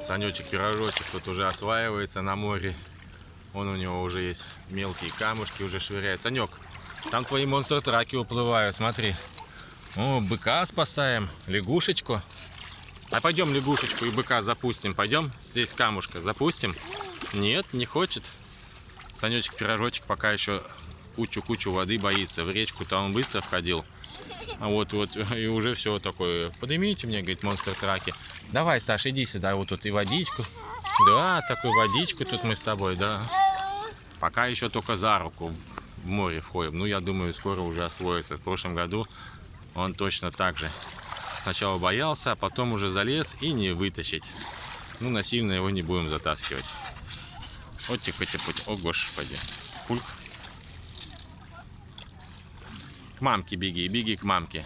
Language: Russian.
Санечек-пирожочек тут уже осваивается на море. Вон у него уже есть мелкие камушки, уже швыряет. Санек, там твои монстр-траки уплывают, смотри. О, быка спасаем, лягушечку. А пойдем лягушечку и быка запустим. Пойдем, здесь камушка запустим. Нет, не хочет. Санечек-пирожочек пока еще кучу воды боится. В речку-то он быстро входил. А вот, и уже все такое. Поднимите мне, говорит, монстр-траки. Давай, Саш, иди сюда, вот тут и водичку. Да, такую водичку тут мы с тобой, да. Пока еще только за руку в море входим. Ну, я думаю, скоро уже освоится. В прошлом году он точно так же. Сначала боялся, а потом уже залез и не вытащить. Ну, насильно его не будем затаскивать. Вот тихо-тихо. О, господи. Пульк. К мамке беги, беги к мамке.